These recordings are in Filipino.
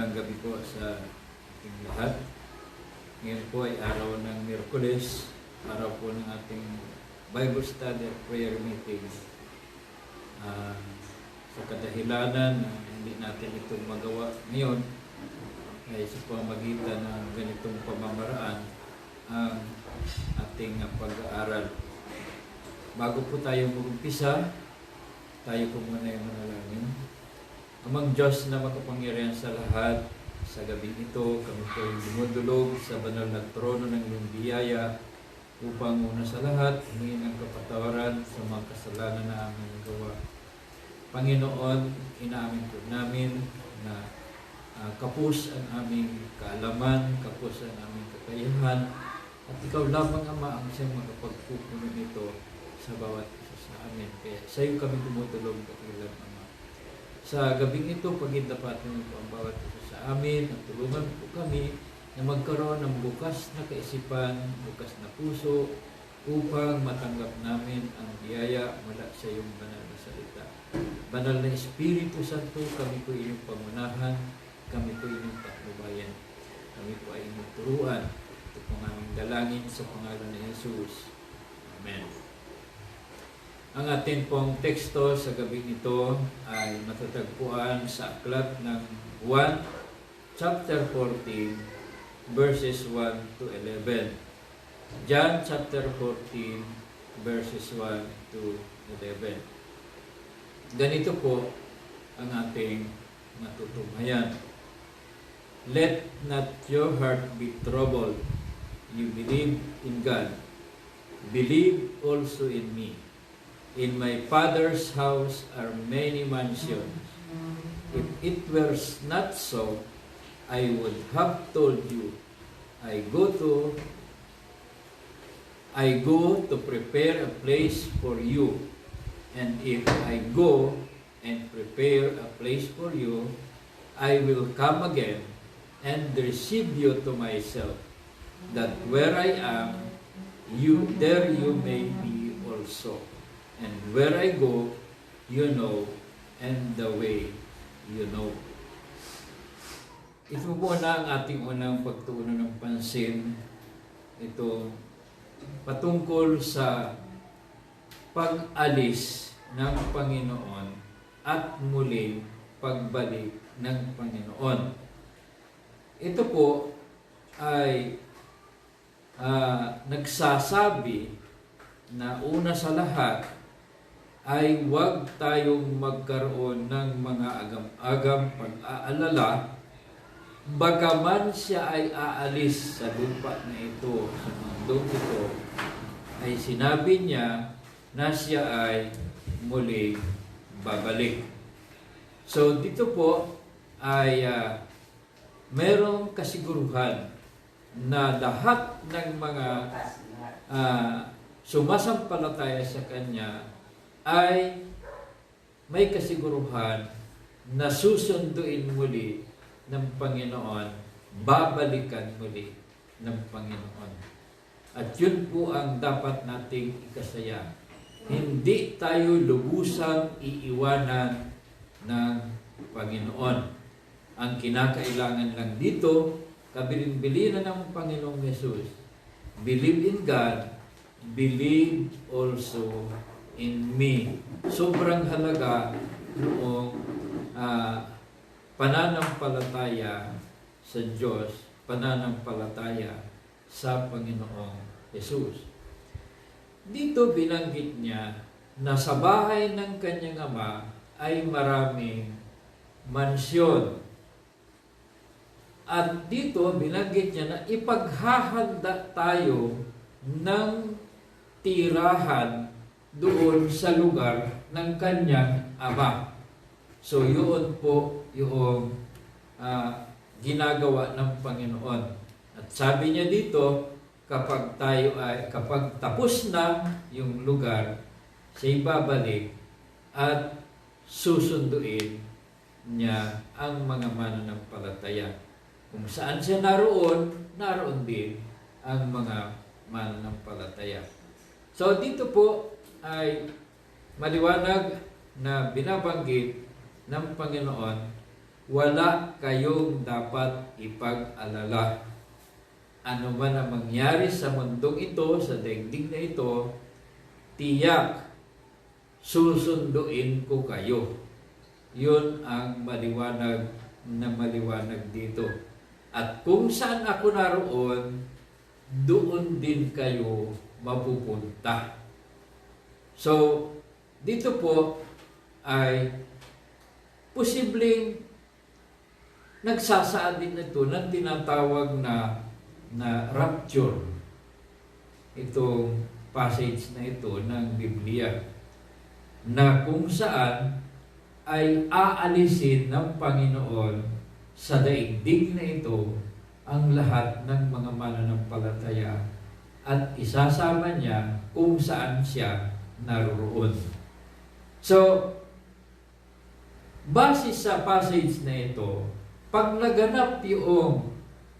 Magandang gabi po sa ating lahat. Ngayon po ay araw ng Miyerkules, araw po ng ating Bible Study at Prayer Meeting. Sa kadahilanan na hindi natin itong magawa ngayon, ay sa pamagitan ng ganitong pamamaraan ang ating pag-aaral. Bago po tayo mag-umpisa, tayo po muna yung manalangin. Amang Diyos na makapangyarihan sa lahat, sa gabi ito, kami po ay dumudulog sa banal na trono ng iyong biyaya upang una sa lahat, hingin ang kapatawaran sa mga kasalanan na aming gawa. Panginoon, inaamin po namin na kapos ang aming kaalaman, kapos ang aming kakayahan, at ikaw lamang, Ama, ang siyang makapagpupuno nito sa bawat isa sa amin. Kaya sa iyo kami dumudulog, katilang Ama. Sa gabing ito, pagindapatin mo po ang bawat isa sa amin at tulungan po kami na magkaroon ng bukas na kaisipan, bukas na puso upang matanggap namin ang biyaya mula sa iyong banal na salita. Banal na Espiritu Santo, kami po inyong pangunahan, kami po inyong patnubayan, kami po ay inyong turuan. Ito po ang aming dalangin sa pangalan ni Jesus. Amen. Ang ating pong teksto sa gabi ito ay matatagpuan sa aklat ng 1, chapter 14, verses 1 to 11. John chapter 14, verses 1 to 11. Ganito po ang ating matutuhayan. Let not your heart be troubled. You believe in God. Believe also in me. In my Father's house are many mansions. If it were not so, I would have told you, I go to prepare a place for you. And if I go and prepare a place for you, I will come again and receive you to myself, that where I am, there you may be also. And where I go, you know, and the way you know. Ito po na ang ating unang pagtuunan ng pansin. Ito patungkol sa pag-alis ng Panginoon at muling pagbalik ng Panginoon. Ito po ay nagsasabi na una sa lahat ay huwag tayong magkaroon ng mga agam-agam pag-aalala bagaman siya ay aalis sa lupa na ito, sa mundong ito, ay sinabi niya na siya ay muling babalik. So dito po ay merong kasiguruhan na lahat ng mga sumasampalataya sa Kanya ay may kasiguruhan na susunduin muli ng Panginoon, babalikan muli ng Panginoon. At yun po ang dapat nating ikasaya. Hindi tayo lubusang iiwanan ng Panginoon. Ang kinakailangan lang dito, kabilin-bilinan ng Panginoong Yesus. Believe in God, believe also in me. Sobrang halaga noong pananampalataya sa Diyos, pananampalataya sa Panginoong Yesus. Dito binanggit niya na sa bahay ng kanyang ama ay maraming mansyon. At dito binanggit niya na ipaghahanda tayo ng tirahan doon sa lugar ng kanyang ama. So yun po yung ginagawa ng Panginoon. At sabi niya dito, kapag tapos na yung lugar, siya ibabalik at susunduin niya ang mga mananampalataya. Kung saan siya naroon din ang mga mananampalataya. So dito po ay maliwanag na binabanggit ng Panginoon, wala kayong dapat ipag-alala. Ano man ang mangyari sa mundong ito, sa daigdig na ito, tiyak, susunduin ko kayo. Yun ang maliwanag na maliwanag dito. At kung saan ako naroon, doon din kayo mapupunta. So, dito po ay posibleng nagsasaad din ito ng tinatawag na rapture. Itong passage na ito ng Biblia na kung saan ay aalisin ng Panginoon sa daigdig na ito ang lahat ng mga mananampalataya at isasama niya kung saan siya naroon. So, base sa passage na ito, pag naganap yung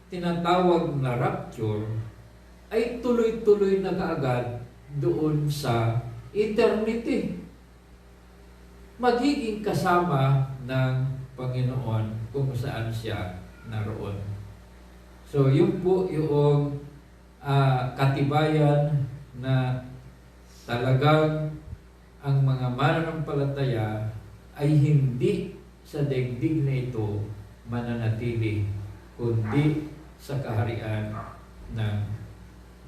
tinatawag na rapture, ay tuloy-tuloy na kaagad doon sa eternity. Magiging kasama ng Panginoon kung saan siya naroon. So, yun po yung katibayan na talagang ang mga mananampalataya ay hindi sa daigdig na ito mananatili, kundi sa kaharian ng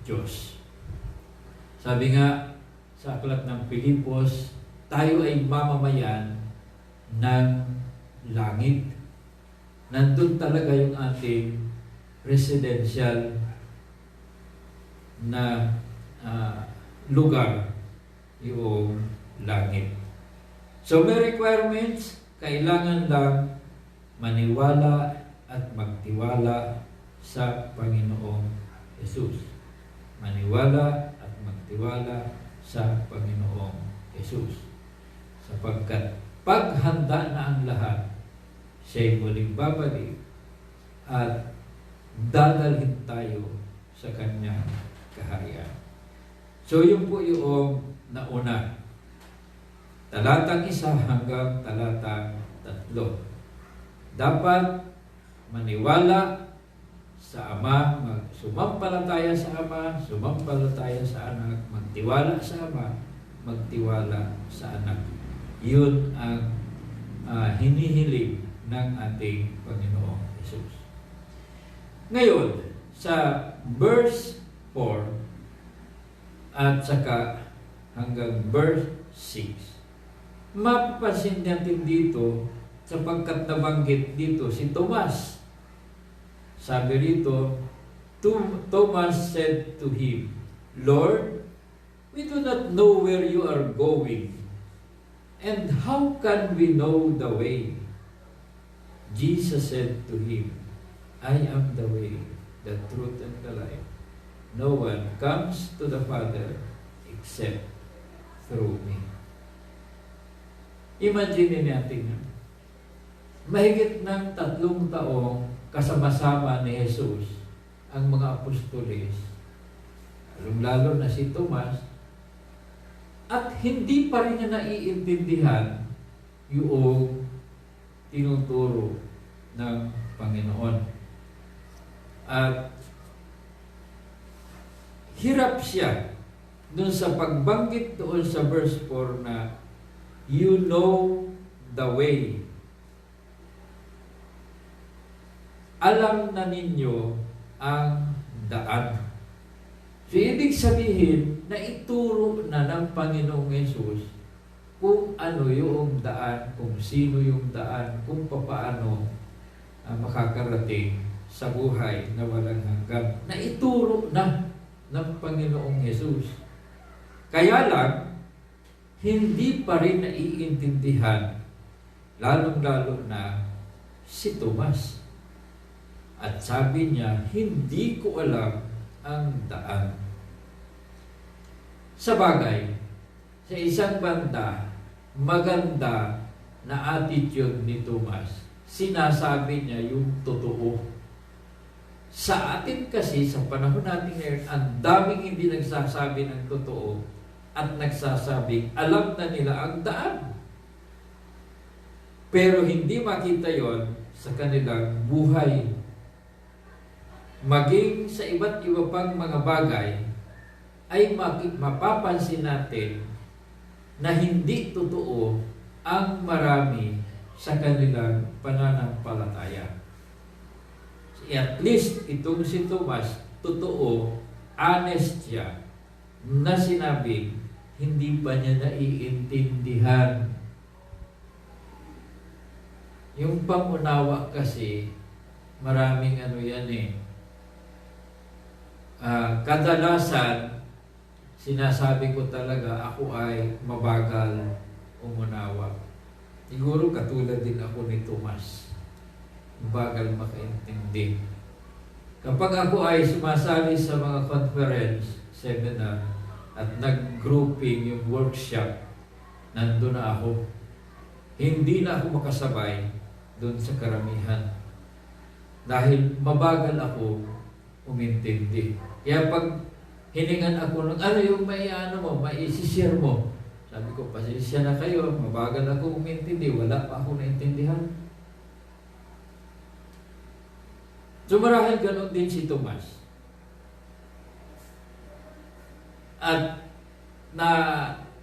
Diyos. Sabi nga sa aklat ng Pilipos, tayo ay mamamayan ng langit. Nandun talaga yung ating residential na lugar, yung langit. So may requirements, kailangan lang maniwala at magtiwala sa Panginoong Jesus. Maniwala at magtiwala sa Panginoong Jesus. Sapagkat paghanda na ang lahat, siya'y muling babalik at dadalhin tayo sa kanyang kaharian. So yun po yung nauna. Talatang 1 hanggang talatang 3. Dapat maniwala sa Ama, sumampalataya sa Ama, sumampalataya sa Anak, magtiwala sa Ama, magtiwala sa Anak. Yun ang hinihiling ng ating Panginoong Jesus. Ngayon, sa verse 4 at saka hanggang verse 6, mapapansin natin dito sapagkat nabanggit dito si Tomas. Sabi rito, Thomas said to him, Lord, we do not know where you are going, and how can we know the way? Jesus said to him, I am the way, the truth, and the life. No one comes to the Father except through me. Imagine natin, mahigit ng 3 taong kasama-sama ni Jesus ang mga apostoles, lalo na si Tomas, at hindi pa rin niya naiintindihan yung tinuturo ng Panginoon. At hirap siya dun sa pagbanggit doon sa verse 4 na you know the way. Alam na ninyo ang daan. So, ibig sabihin na ituro na ng Panginoong Yesus kung ano yung daan, kung sino yung daan, kung paano makakarating sa buhay na walang hanggan. Na ituro na ng Panginoong Yesus. Kaya lang, hindi pa rin naiintindihan, lalong-lalo na si Tomas. At sabi niya, hindi ko alam ang daan. Sa bagay, sa isang banda, maganda na attitude ni Tomas. Sinasabi niya yung totoo. Sa atin kasi, sa panahon natin ngayon, ang daming hindi nagsasabi ng totoo at nagsasabing alam na nila ang daan. Pero hindi makita yon sa kanilang buhay. Maging sa iba't iba pang mga bagay, ay mapapansin natin na hindi totoo ang marami sa kanilang pananampalataya. At least itong si Tomas, totoo, honest siya, na sinabing hindi pa niya naiintindihan. Yung pangunawa kasi, maraming yan kadalasan, sinasabi ko talaga, ako ay mabagal umunawa. Siguro katulad din ako ni Tomas. Mabagal makaintindi. Kapag ako ay sumasali sa mga conference, seminar, at nag-grouping yung workshop, nandun na ako. Hindi na ako makasabay doon sa karamihan. Dahil mabagal ako umintindi. Kaya pag hiningan ako ng yung may isishare mo. Sabi ko, pasensya na kayo, mabagal ako umintindi, wala pa ako naintindihan. So marahil ganon din si Tomas. At na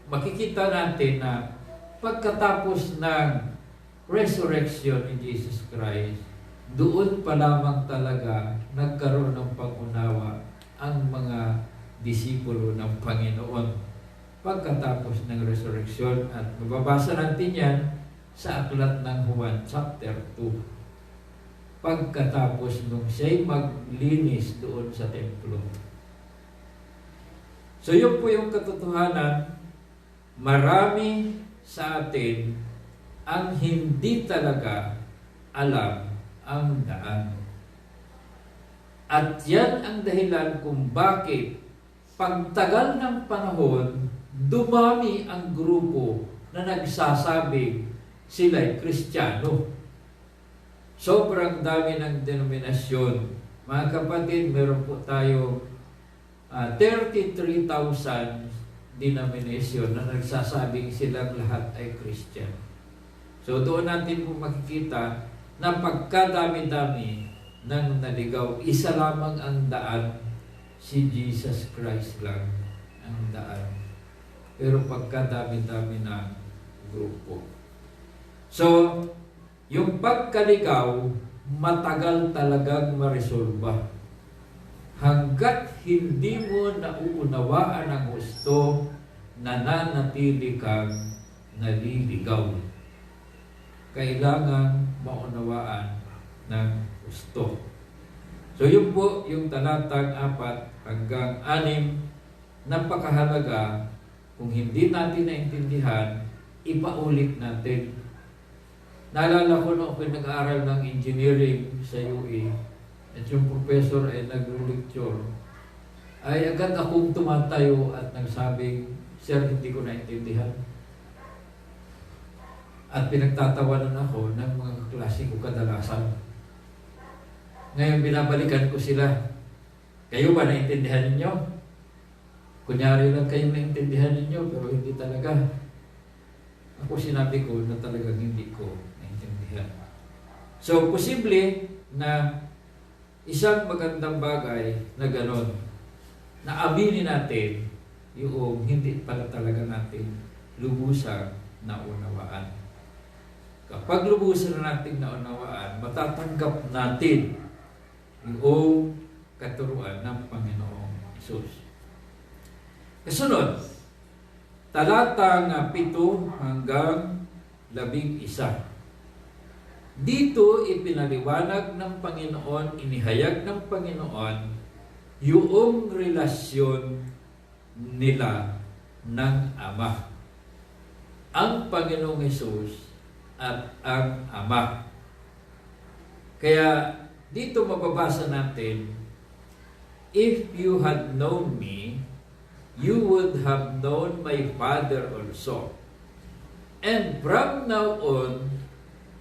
makikita natin na pagkatapos ng resurrection ni Jesus Christ, doon pa lamang talaga nagkaroon ng pag-unawa ang mga disipulo ng Panginoon. Pagkatapos ng resurrection, at mababasa natin yan sa aklat ng Juan chapter 2. Pagkatapos nung siya'y maglinis doon sa templo. So yun po yung katotohanan, marami sa atin ang hindi talaga alam ang daan. At yan ang dahilan kung bakit pagtagal ng panahon, dumami ang grupo na nagsasabing sila'y Kristiyano. Sobrang dami ng denominasyon. Mga kapatid, meron po tayo 33,000 denomination na nagsasabing silang lahat ay Christian. So doon natin po makikita na pagkadami-dami ng naligaw, isa lamang ang daan, si Jesus Christ lang ang daan. Pero pagkadami-dami ng grupo. So, yung pagkaligaw, matagal talagang maresolba. Hanggat hindi mo nauunawaan ang gusto, nananatili kang naliligaw. Kailangan maunawaan ng gusto. So yun po yung talatang 4 hanggang 6, napakahalaga. Kung hindi natin naintindihan, ipaulit natin. Naalala ko nung ako nag-aaral ng engineering sa UE, at yung professor ay nag-lecture, ay agad akong tumatayo at nagsabing, "Sir, hindi ko naintindihan." At pinagtatawanan ako ng mga kaklase ko kadalasan. Ngayon binabalikan ko sila, "Kayo ba naintindihan ninyo?" Kunyari lang kayo naintindihan ninyo, pero hindi talaga. Ako sinabi ko na talagang hindi ko naintindihan. So, posible na isang magandang bagay na ganon, na aminin natin yung hindi pala talaga natin lubusang naunawaan. Kapag lubusan na natin naunawaan, matatanggap natin yung katuruan ng Panginoong Hesus. Kasunod, talatang 7 hanggang 11. Dito ipinaliwanag ng Panginoon, inihayag ng Panginoon yung relasyon nila ng Ama. Ang Panginoong Hesus at ang Ama. Kaya dito mababasa natin, "If you had known me, you would have known my Father also. And from now on,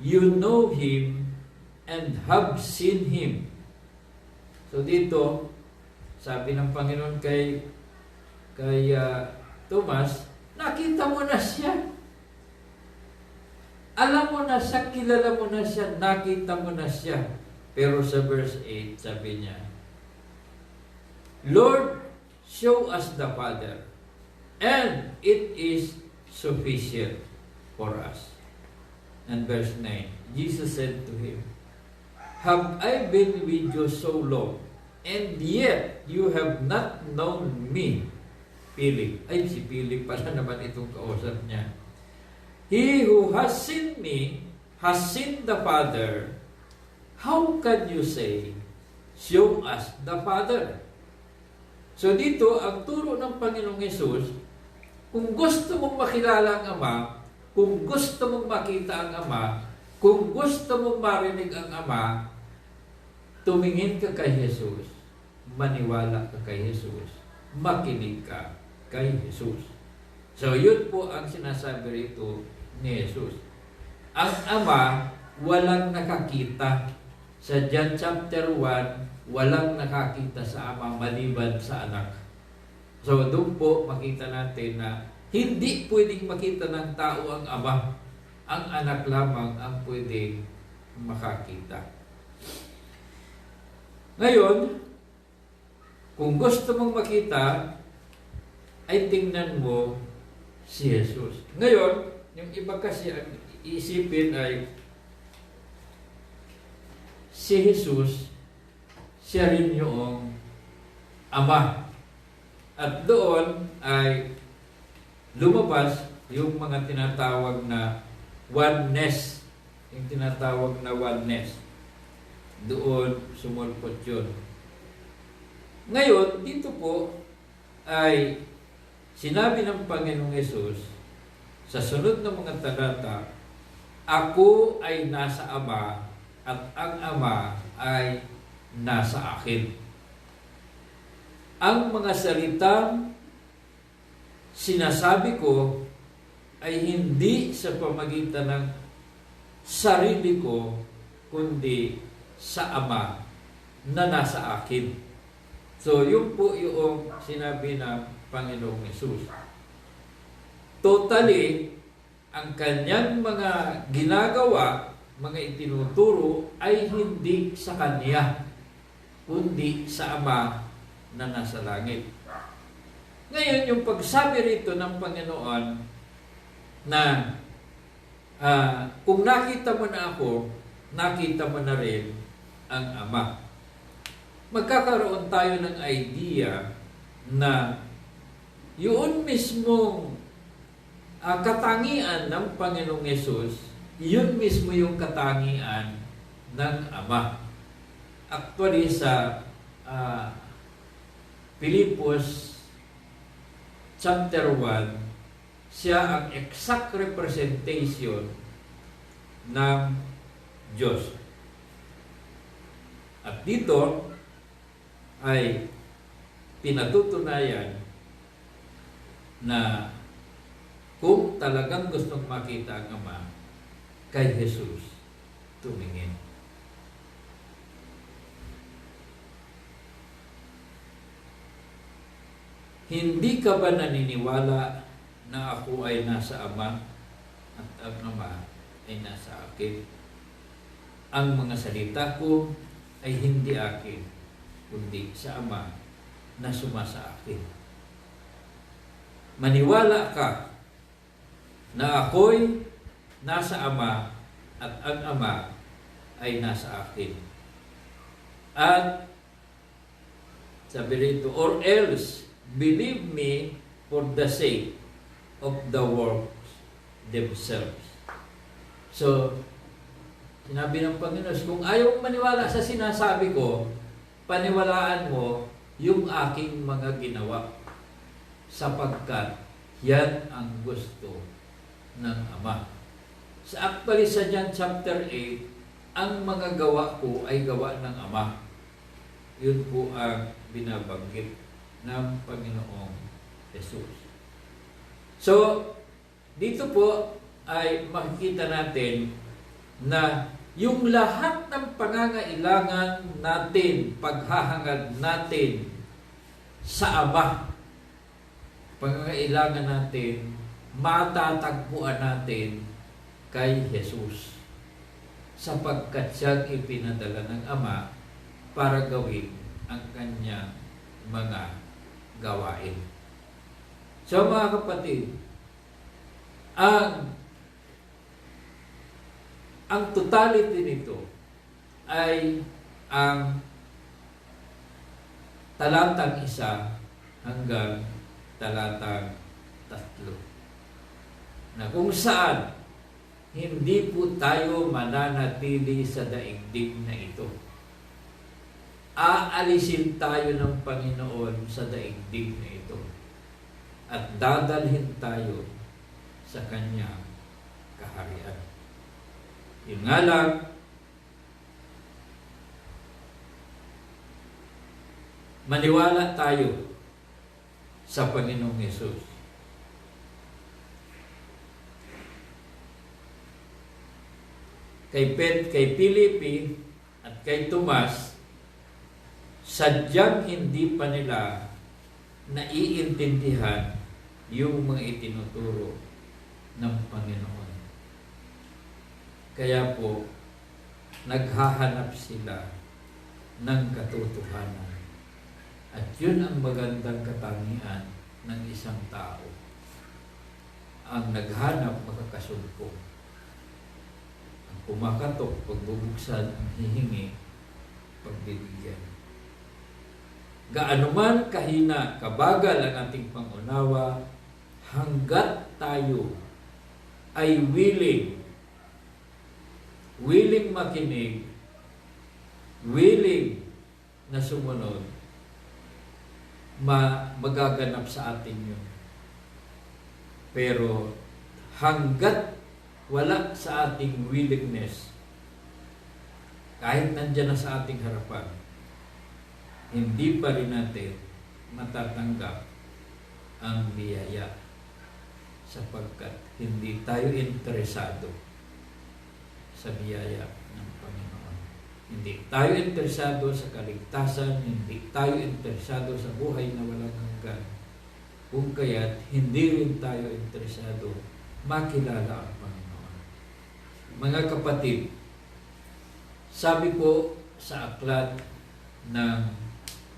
you know Him and have seen Him." So dito, sabi ng Panginoon kay Tomas, nakita mo na siya. Alam mo na siya, kilala mo na siya, nakita mo na siya. Pero sa verse 8, sabi niya, Lord, show us the Father, and it is sufficient for us. And verse 9, Jesus said to him, Have I been with you so long, and yet you have not known me? Philip. Ay, si Philip pala naman itong kausap niya. He who has seen me has seen the Father. How can you say, show us the Father? So dito, ang turo ng Panginoong Yesus, kung gusto mong makilala ang Ama, kung gusto mong makita ang Ama, kung gusto mong marinig ang Ama, tumingin ka kay Jesus, maniwala ka kay Jesus, makinig ka kay Jesus. So yun po ang sinasabi rito ni Jesus. Ang Ama, walang nakakita. Sa John chapter 1, walang nakakita sa Ama maliban sa Anak. So doon po makita natin na hindi pwedeng makita ng tao ang Ama. Ang Anak lamang ang pwedeng makakita. Ngayon, kung gusto mong makita, ay tingnan mo si Jesus. Ngayon, yung iba kasi ang iisipin ay si Jesus, siya rin yung Ama. At doon ay lumabas yung mga tinatawag na oneness. Yung tinatawag na oneness. Doon sumulpot yun. Ngayon, dito po ay sinabi ng Panginoong Yesus sa sunod ng mga talata, Ako ay nasa Ama at ang Ama ay nasa akin. Ang mga salitang sinasabi ko ay hindi sa pamagitan ng sarili ko, kundi sa Ama na nasa akin. So, yun po yung sinabi ng Panginoong Yesus. Totally, ang kanyang mga ginagawa, mga itinuturo, ay hindi sa kanya, kundi sa Ama na nasa langit. Ngayon, yung pagsabi rito ng Panginoon na kung nakita mo na ako, nakita mo na rin ang Ama. Magkakaroon tayo ng idea na yun mismong katangian ng Panginoong Yesus, yun mismo yung katangian ng Ama. Actually, sa Filipos chapter 1, siya ang exact representation ng Diyos. At dito ay pinatutunayan na kung talagang gustong makita ang Ama, kay Jesus tumingin. Hindi ka ba naniniwala na ako ay nasa Ama at ang Ama ay nasa akin? Ang mga salita ko ay hindi akin, kundi sa Ama na sumasa akin. Maniwala ka na ako'y nasa Ama at ang Ama ay nasa akin. At sabi rito, or else, believe me for the sake of the works themselves. So, sinabi ng Panginoon, kung ayaw mong maniwala sa sinasabi ko, paniwalaan mo yung aking mga ginawa, sapagkat yan ang gusto ng Ama. Actually, sa John chapter 8, ang mga gawa ko ay gawa ng Ama. Yun po ang binabanggit ng Panginoong Jesus. So, dito po ay makikita natin na yung lahat ng pangangailangan natin, paghahangad natin sa Ama, pangangailangan natin, matatagpuan natin kay Jesus, sapagkat siyang ipinadala ng Ama para gawin ang kanyang mga gawain. So mga kapatid, ang totality nito ay ang talatang 1 hanggang talatang 3, na kung saan hindi po tayo mananatili sa daigdig na ito. Aalisin tayo ng Panginoon sa daigdig na ito at dadalhin tayo sa kanyang kaharian. Yun nga lang, maniwala tayo sa Panginoong Hesus. Kay Filipe at kay Tomas, sadyang hindi pa nila naiintindihan yung mga itinuturo ng Panginoon. Kaya po, naghahanap sila ng katotohanan. At yun ang magandang katangian ng isang tao. Ang naghanap makakasumpong. Ang kumakatok, pagbubuksan, ang hihingi, pagbibigyan. Gaano man kahina, kabagal ang ating pangunawa, hanggat tayo ay willing makinig, willing na sumunod, magaganap sa atin yun. Pero hanggat wala sa ating willingness, kahit nandyan na sa ating harapan, hindi pa rin natin matatanggap ang biyaya, sapagkat hindi tayo interesado sa biyaya ng Panginoon. Hindi tayo interesado sa kaligtasan, hindi tayo interesado sa buhay na walang hanggan. Kung kaya't hindi rin tayo interesado makilala ang Panginoon. Mga kapatid, sabi po sa aklat ng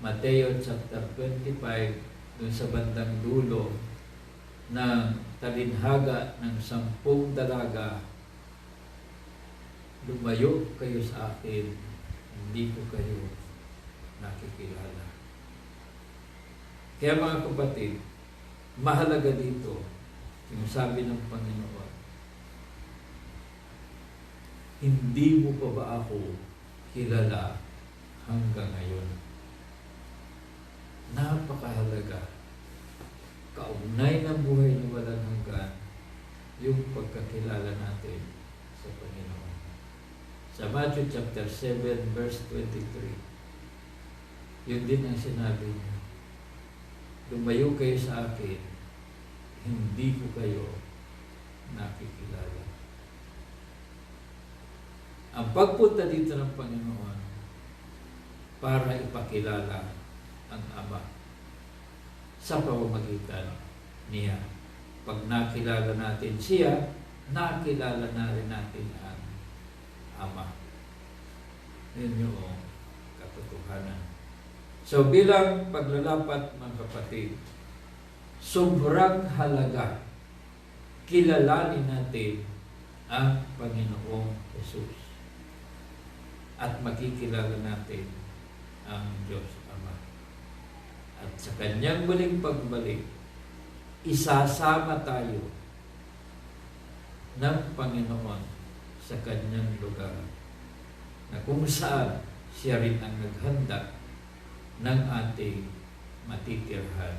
Mateo chapter 25, dun sa bandang dulo ng talinhaga ng 10 dalaga, lumayo kayo sa akin, hindi ko kayo nakikilala. Kaya mga kapatid, mahalaga dito yung sabi ng Panginoon, hindi mo pa ba ako kilala hanggang ngayon? Napakahalaga. Kaugnay ng buhay na walang hanggan yung pagkakilala natin sa Panginoon. Sa Matthew chapter 7 verse 23, yun din ang sinabi niya, lumayo kayo sa akin, hindi ko kayo nakikilala. Ang pagpunta dito ng Panginoon para ipakilala ang Ama sa pamamagitan niya. Pag nakilala natin siya, nakilala na rin natin ang Ama. Yun yung katotohanan. So bilang paglalapat mga kapatid, sobrang halaga kilalanin natin ang Panginoong Jesus at makikilala natin ang Diyos Ama. At sa kanyang muling pagbalik, isasama tayo ng Panginoon sa kanyang lugar, na kung saan siya rin ang naghanda ng ating matitirhan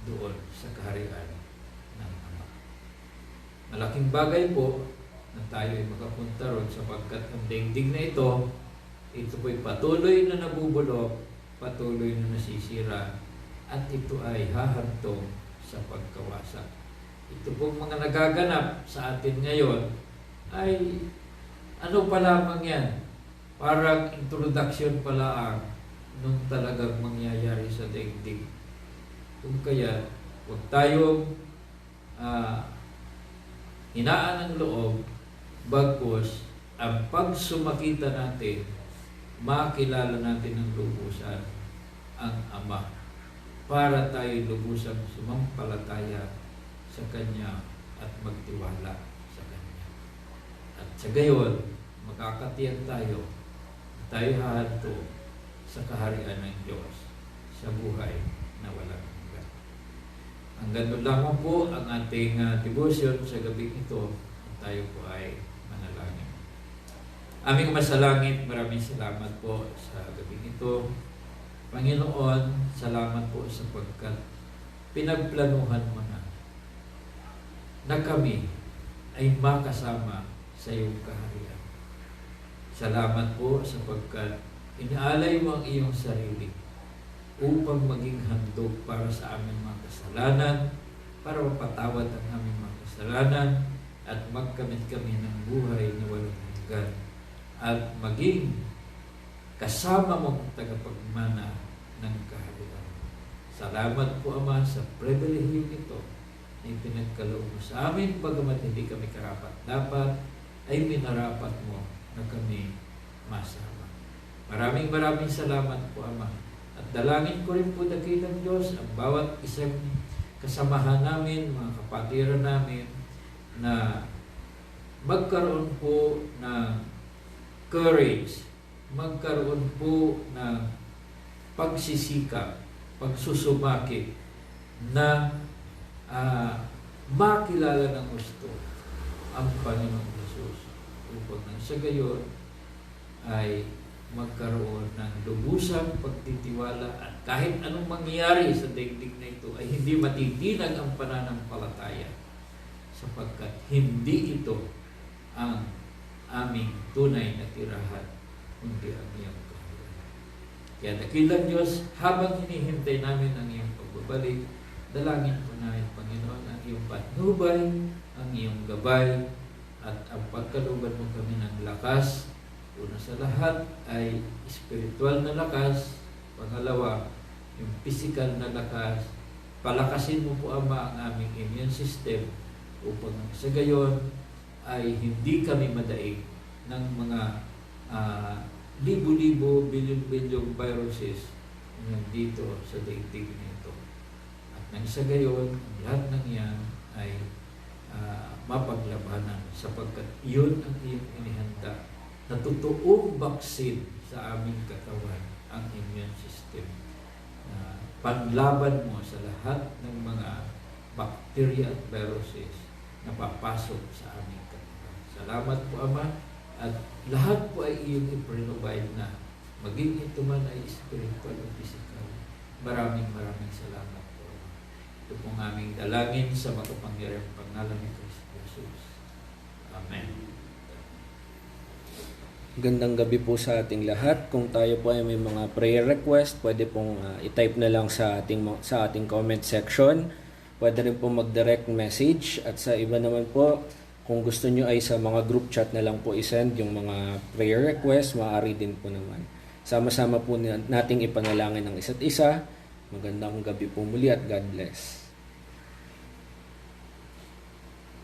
doon sa kaharian ng Ama. Malaking bagay po na tayo ay makapunta ron, sapagkat ang daigdig na ito po'y patuloy na nabubulok, patuloy na nasisira, at ito ay hahantong sa pagkawasak. Ito pong mga nagaganap sa atin ngayon ay ano pa lamang yan? Parang introduction pa lang nung talagang mangyayari sa daigdig. Kung kaya, huwag tayong hinaan ng loob, bagkus ang pagsumakita natin, makilala natin ng lubusan ang Ama para tayo lubusang sumampalataya sa Kanya at magtiwala sa Kanya. At sa gayon, makakatiyak tayo na tayo hahanto sa kaharian ng Diyos sa buhay na walang hanggan. Ang ganun lamang po ang ating devotion sa gabing ito. Tayo po ay manalangin. Aming Ama sa langit, maraming salamat po sa gabing ito. Panginoon, salamat po sapagkat pinagplanuhan mo na kami ay makasama sa iyong kaharian. Salamat po sapagkat inaalay mo ang iyong sarili upang maging handog para sa aming mga kasalanan, para mapatawad ang aming mga kasalanan, at magkamit kami ng buhay na walang hanggan, at maging kasama mong tagapagmana ng kaharian. Salamat po, Ama, sa pribilehiyong ito na ipinagkaloob mo sa amin, bagamat hindi kami karapat-dapat, ay minarapat mo na kami masama. Maraming salamat po, Ama. At dalangin ko rin po dakilang Diyos ang bawat isang kasamahan namin, mga kapatiran namin, na magkaroon po ng courage, magkaroon po ng pagsisikap, pagsusumaki na makilala ng gusto ang Panginoong Jesus upang nang sa gayon ay magkaroon ng lubusang pagtitiwala at kahit anong mangyari sa daigdig na ito ay hindi matitinag ang pananampalataya sapagkat hindi ito ang aming tunay na tirahan kundi ang iyong kaharian. Kaya dakilang Diyos, habang hinihintay namin ang iyong pagbabalik, dalangin po namin, Panginoon, ang iyong patnubay, ang iyong gabay, at ang pagkaluban mo kami ng lakas. Una sa lahat ay spiritual na lakas. Pangalawa, yung physical na lakas. Palakasin mo po, Ama, ang aming immune system upang sa gayon ay hindi kami madaig ng mga libo-libo, bilyon-bilyong viruses nandito sa daigdig nito. At nang sa gayon, lahat ng yan ay mapaglabanan sapagkat iyon ang iyong inihanda na totoong baksin sa aming katawan, ang immune system. Panlaban mo sa lahat ng mga bacteria at viruses na papasok sa aming katawan. Salamat po, Ama, at lahat po ay iyong i-provide na maging ito man ay spiritual o physical. Maraming salamat po, Ama. Ito pong aming dalangin sa makapangyarihang pangalan ni Kristo Jesus. Amen. Gandang gabi po sa ating lahat. Kung tayo po ay may mga prayer request, pwede pong i-type na lang sa ating comment section. Pwede rin po mag-direct message, at sa iba naman po, kung gusto nyo ay sa mga group chat na lang po i-send yung mga prayer request, maaari din po naman. Sama-sama po nating ipanalangin ng isa't isa. Magandang gabi po muli at God bless.